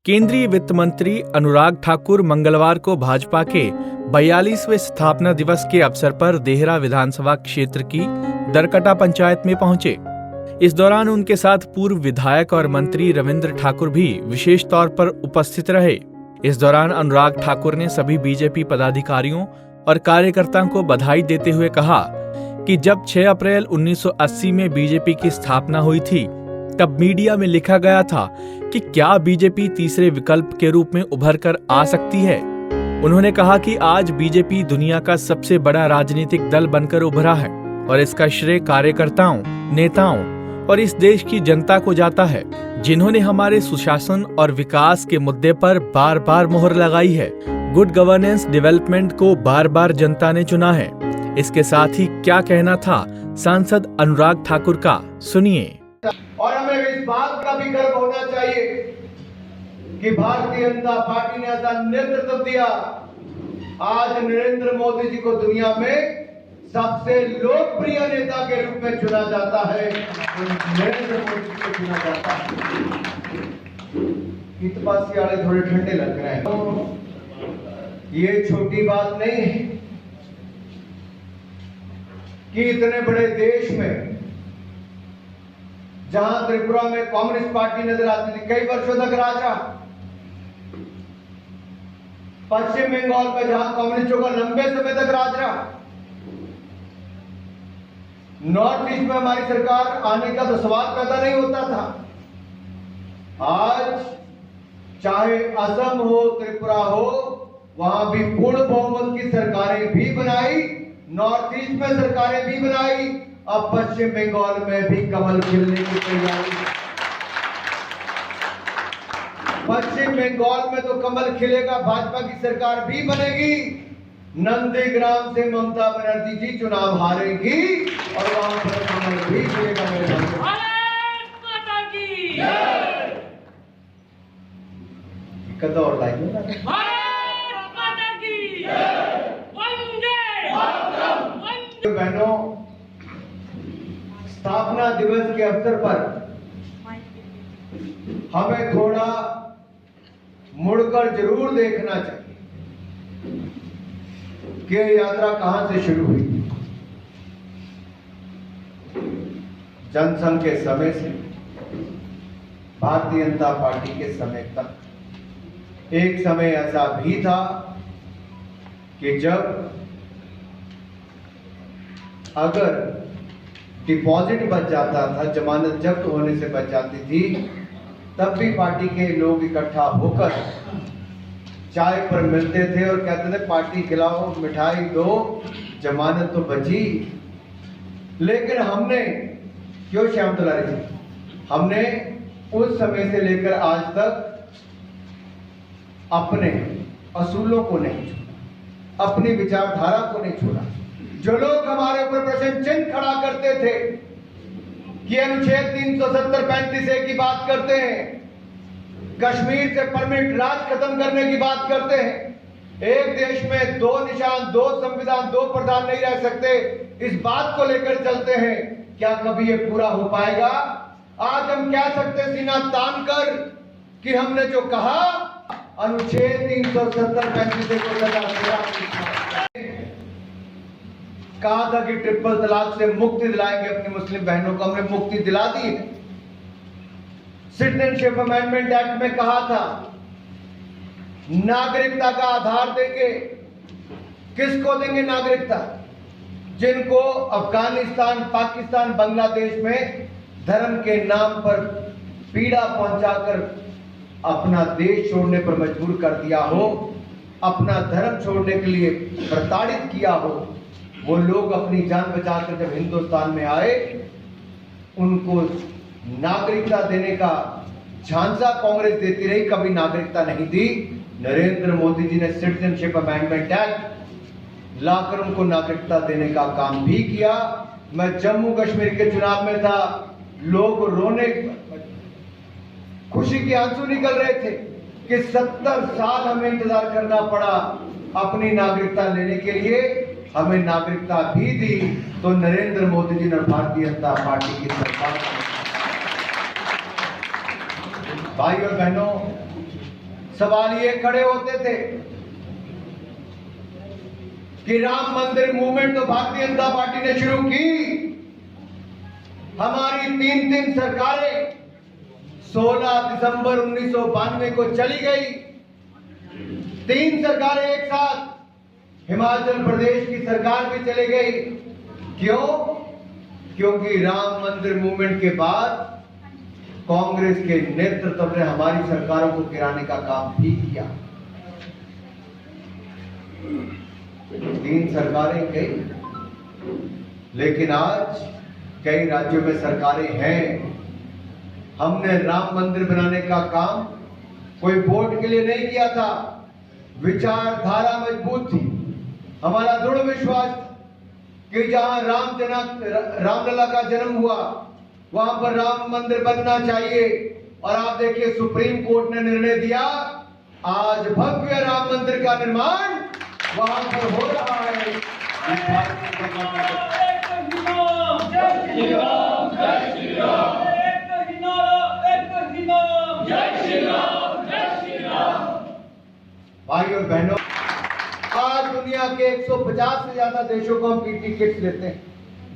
केंद्रीय वित्त मंत्री अनुराग ठाकुर मंगलवार को भाजपा के 42वें स्थापना दिवस के अवसर पर देहरा विधानसभा क्षेत्र की दरकटा पंचायत में पहुंचे। इस दौरान उनके साथ पूर्व विधायक और मंत्री रविंद्र ठाकुर भी विशेष तौर पर उपस्थित रहे। इस दौरान अनुराग ठाकुर ने सभी बीजेपी पदाधिकारियों और कार्यकर्ताओं को बधाई देते हुए कहा कि जब 6 अप्रैल 1980 में बीजेपी की स्थापना हुई थी, तब मीडिया में लिखा गया था कि क्या बीजेपी तीसरे विकल्प के रूप में उभर कर आ सकती है। उन्होंने कहा कि आज बीजेपी दुनिया का सबसे बड़ा राजनीतिक दल बनकर उभरा है और इसका श्रेय कार्यकर्ताओं, नेताओं और इस देश की जनता को जाता है, जिन्होंने हमारे सुशासन और विकास के मुद्दे पर बार बार मोहर लगाई है। गुड गवर्नेंस डेवलपमेंट को बार बार जनता ने चुना है। इसके साथ ही क्या कहना था सांसद अनुराग ठाकुर का, सुनिए। और हमें इस बात का भी गर्व होना चाहिए कि भारतीय जनता पार्टी ने ऐसा नेतृत्व दिया। आज नरेंद्र मोदी जी को दुनिया में सबसे लोकप्रिय नेता के रूप में चुना जाता है। नरेंद्र मोदी जी को चुना जाता है। हितपासी वाले थोड़े ठंडे लग रहे हैं। तो ये छोटी बात नहीं है कि इतने बड़े देश में, जहां त्रिपुरा में कम्युनिस्ट पार्टी नजर आती थी, कई वर्षों तक राज रहा। पश्चिम बंगाल में जहां कम्युनिस्टों का लंबे समय तक राज रहा। नॉर्थ ईस्ट में हमारी सरकार आने का तो सवाल पैदा नहीं होता था। आज चाहे असम हो, त्रिपुरा हो, वहां भी पूर्ण बहुमत की सरकारें भी बनाई, नॉर्थ ईस्ट में सरकारें भी बनाई। अब पश्चिम बंगाल में भी कमल खिलने की तैयारी। पश्चिम बंगाल में तो कमल खिलेगा, भाजपा की सरकार भी बनेगी। नंदीग्राम से ममता बनर्जी जी चुनाव हारेगी और वहां पर कमल भी खिलेगा। मेरे माता की जय। और लाइन बहनों, स्थापना दिवस के अवसर पर हमें थोड़ा मुड़कर जरूर देखना चाहिए कि यात्रा कहां से शुरू हुई। जनसंघ के समय से भारतीय जनता पार्टी के समय तक एक समय ऐसा भी था कि जब अगर डिपॉजिट बच जाता था, जमानत जब्त होने से बच जाती थी, तब भी पार्टी के लोग इकट्ठा होकर चाय पर मिलते थे और कहते थे पार्टी खिलाओ, मिठाई दो, जमानत तो बची। लेकिन हमने, क्यों श्याम दुलारी जी, हमने उस समय से लेकर आज तक अपने असूलों को नहीं छोड़ा, अपनी विचारधारा को नहीं छोड़ा। जो लोग हमारे ऊपर प्रश्न चिन्ह खड़ा करते थे कि अनुच्छेद 370-35A की बात करते हैं, कश्मीर से परमानेंट राज खत्म करने की बात करते हैं, एक देश में 2 निशान, 2 संविधान, 2 प्रधान नहीं रह सकते, इस बात को लेकर चलते हैं, क्या कभी ये पूरा हो पाएगा? आज हम कह सकते सीना तान कर कि हमने जो कहा अनुच्छेद 370-35A को कहा था कि ट्रिपल तलाक से मुक्ति दिलाएंगे अपनी मुस्लिम बहनों को, हमने मुक्ति दिला दी है। सिटीजनशिप अमेंडमेंट एक्ट में कहा था नागरिकता का आधार देंगे। किसको देंगे नागरिकता? जिनको अफगानिस्तान, पाकिस्तान, बांग्लादेश में धर्म के नाम पर पीड़ा पहुंचाकर अपना देश छोड़ने पर मजबूर कर दिया हो, अपना धर्म छोड़ने के लिए प्रताड़ित किया हो, वो लोग अपनी जान बचाकर जब हिंदुस्तान में आए, उनको नागरिकता देने का झांसा कांग्रेस देती रही, कभी नागरिकता नहीं दी। नरेंद्र मोदी जी ने सिटीजनशिप अमेंडमेंट एक्ट लाकर उनको नागरिकता देने का काम भी किया। मैं जम्मू कश्मीर के चुनाव में था, लोग रोने, खुशी के आंसू निकल रहे थे कि 70 साल हमें इंतजार करना पड़ा अपनी नागरिकता लेने के लिए। हमें नागरिकता भी दी तो नरेंद्र मोदी जी ने भारतीय जनता पार्टी की सरकार। भाई और बहनों, सवाल ये खड़े होते थे कि राम मंदिर मूवमेंट तो भारतीय जनता पार्टी ने शुरू की। हमारी तीन सरकारें 16 दिसंबर 1992 को चली गई। 3 सरकारें एक साथ, हिमाचल प्रदेश की सरकार भी चली गई। क्यों? क्योंकि राम मंदिर मूवमेंट के बाद कांग्रेस के नेतृत्व ने हमारी सरकारों को गिराने का काम भी किया। 3 सरकारें गई, लेकिन आज कई राज्यों में सरकारें हैं। हमने राम मंदिर बनाने का काम कोई वोट के लिए नहीं किया था। विचारधारा मजबूत थी। हमारा दृढ़ विश्वास था कि जहां रामलला का जन्म हुआ वहां पर राम मंदिर बनना चाहिए। और आप देखिए, सुप्रीम कोर्ट ने निर्णय दिया, आज भव्य राम मंदिर का निर्माण वहां पर हो रहा है। भाई और बहनों, आज दुनिया के 150 से ज्यादा देशों को हम पीपी किट्स देते हैं,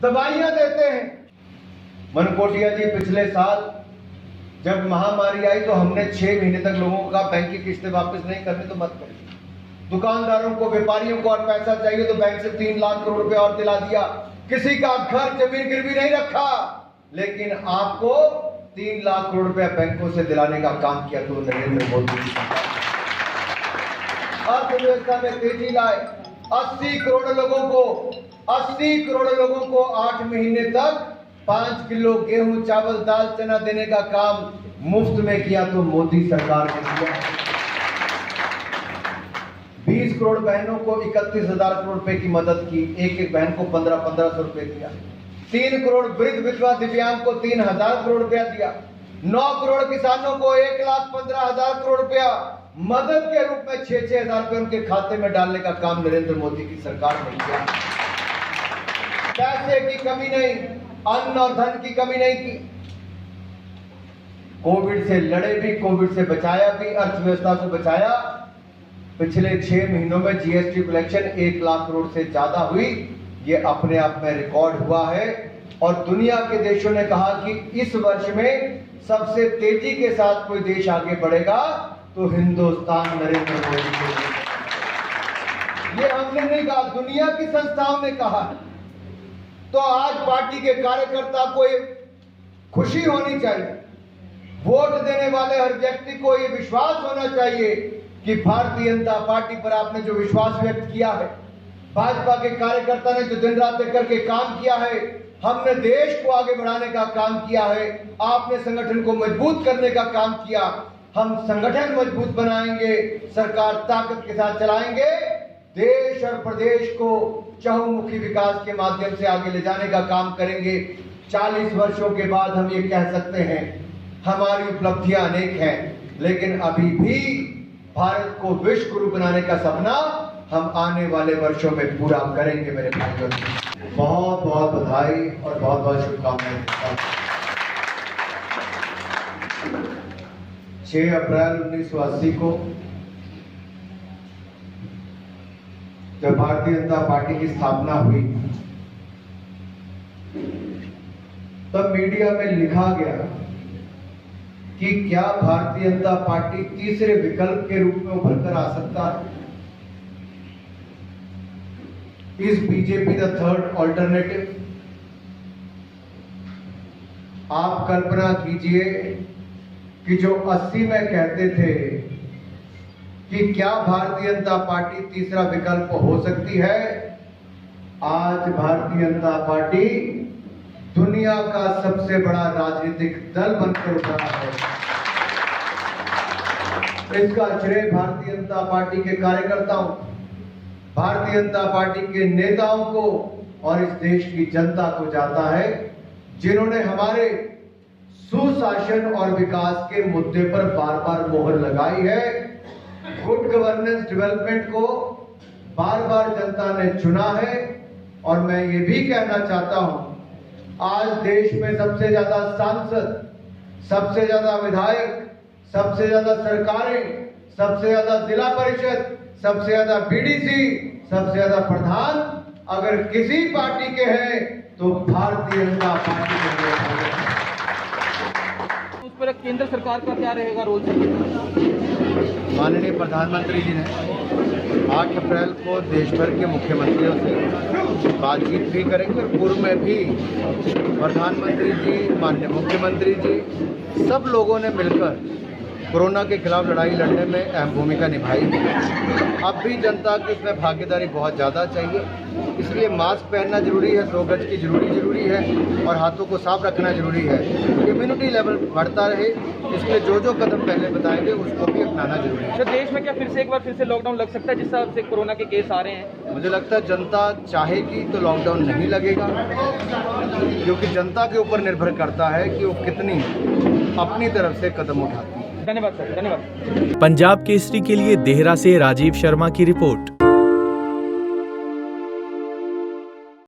दवाइयां देते हैं। मनकोटिया जी, पिछले साल जब महामारी आई तो हमने 6 महीने तक लोगों का बैंक की किस्तें वापस नहीं करने तो मत करिए। दुकानदारों को, व्यापारियों को और पैसा चाहिए तो बैंक से 3 लाख करोड़ रुपए और दिला दिया। किसी का घर जमीन गिरवी नहीं रखा, लेकिन आपको 3 लाख करोड़ रुपया बैंकों से दिलाने का काम किया तो नरेंद्र मोदी जी। अर्थव्यवस्था में तेजी लाए। 80 करोड़ लोगों को 8 महीने तक 5 किलो गेहूं, चावल, दाल, चना देने का काम मुफ्त में किया तो मोदी सरकार ने किया। 20 करोड़ बहनों को 31,000 करोड़ रुपए की मदद की। एक बहन को 1500 रुपए दिया। 3 करोड़ वृद्ध, विधवा, दिव्यांग को 3000 करोड़ रुपया दिया। 9 करोड़ किसानों को 1,15,000 करोड़ रुपया मदद के रूप में 6,000 रुपए उनके खाते में डालने का काम नरेंद्र मोदी की सरकार ने किया। पैसे की कमी नहीं, अन्न और धन की कमी नहीं की। कोविड से लड़े भी, कोविड से बचाया भी, अर्थव्यवस्था को बचाया। पिछले 6 महीनों में जीएसटी कलेक्शन 1 लाख करोड़ से ज्यादा हुई। ये अपने आप में रिकॉर्ड हुआ है। और दुनिया के देशों ने कहा कि इस वर्ष में सबसे तेजी के साथ कोई देश आगे बढ़ेगा तो हिंदुस्तान नरेंद्र मोदी के। ये हमने नहीं कहा, दुनिया की संस्थाओं ने कहा। तो आज पार्टी के कार्यकर्ता को ये खुशी होनी चाहिए। वोट देने वाले हर व्यक्ति को ये विश्वास होना चाहिए कि भारतीय जनता पार्टी पर आपने जो विश्वास व्यक्त किया है, भाजपा के कार्यकर्ता ने जो दिन रात एक करके काम किया है, हमने देश को आगे बढ़ाने का काम किया है, आपने संगठन को मजबूत करने का काम किया। हम संगठन मजबूत बनाएंगे, सरकार ताकत के साथ चलाएंगे, देश और प्रदेश को चहुमुखी विकास के माध्यम से आगे ले जाने का काम करेंगे। 40 वर्षों के बाद हम ये कह सकते हैं, हमारी उपलब्धियां अनेक हैं, लेकिन अभी भी भारत को विश्व गुरु बनाने का सपना हम आने वाले वर्षों में पूरा करेंगे। मेरे भाइयों, बहुत बहुत बधाई और बहुत बहुत शुभकामनाएं। 6 अप्रैल 1980 को जब भारतीय जनता पार्टी की स्थापना हुई, तब मीडिया में लिखा गया कि क्या भारतीय जनता पार्टी तीसरे विकल्प के रूप में उभर कर आ सकता है। Is BJP the third alternative? आप कल्पना कीजिए कि जो 80 में कहते थे कि क्या भारतीय जनता पार्टी तीसरा विकल्प हो सकती है, आज भारतीय जनता पार्टी दुनिया का सबसे बड़ा राजनीतिक दल बनकर उभरा है। इसका श्रेय भारतीय जनता पार्टी के कार्यकर्ताओं, भारतीय जनता पार्टी के नेताओं को और इस देश की जनता को जाता है, जिन्होंने हमारे सुशासन और विकास के मुद्दे पर बार बार मोहर लगाई है। गुड गवर्नेंस, डेवलपमेंट को बार बार जनता ने चुना है। और मैं ये भी कहना चाहता हूं, आज देश में सबसे ज्यादा सांसद, सबसे ज्यादा विधायक, सबसे ज्यादा सरकारें, सबसे ज्यादा जिला परिषद, सबसे ज्यादा बीडीसी, सबसे ज्यादा प्रधान अगर किसी पार्टी के हैं तो भारतीय जनता पार्टी के हैं। उस पर केंद्र सरकार का क्या रहेगा रोल? माननीय प्रधानमंत्री जी ने 8 अप्रैल को देश भर के मुख्यमंत्रियों से बातचीत भी करेंगे और पूर्व में भी प्रधानमंत्री जी, माननीय मुख्यमंत्री जी, सब लोगों ने मिलकर कोरोना के खिलाफ लड़ाई लड़ने में अहम भूमिका निभाई है। अब भी जनता की इसमें भागीदारी बहुत ज़्यादा चाहिए, इसलिए मास्क पहनना जरूरी है, 2 गज की जरूरी है और हाथों को साफ रखना जरूरी है। इम्यूनिटी लेवल बढ़ता रहे, इसलिए जो कदम पहले बताएंगे उसको भी अपनाना जरूरी है। सर, देश में क्या एक बार फिर से लॉकडाउन लग सकता है जिस हिसाब से कोरोना के केस आ रहे हैं? मुझे लगता है जनता चाहेगी तो लॉकडाउन नहीं लगेगा, क्योंकि जनता के ऊपर निर्भर करता है कि वो कितनी अपनी तरफ से कदम उठाती है। धन्यवाद सर, धन्यवाद। पंजाब केसरी के लिए देहरा से राजीव शर्मा की रिपोर्ट।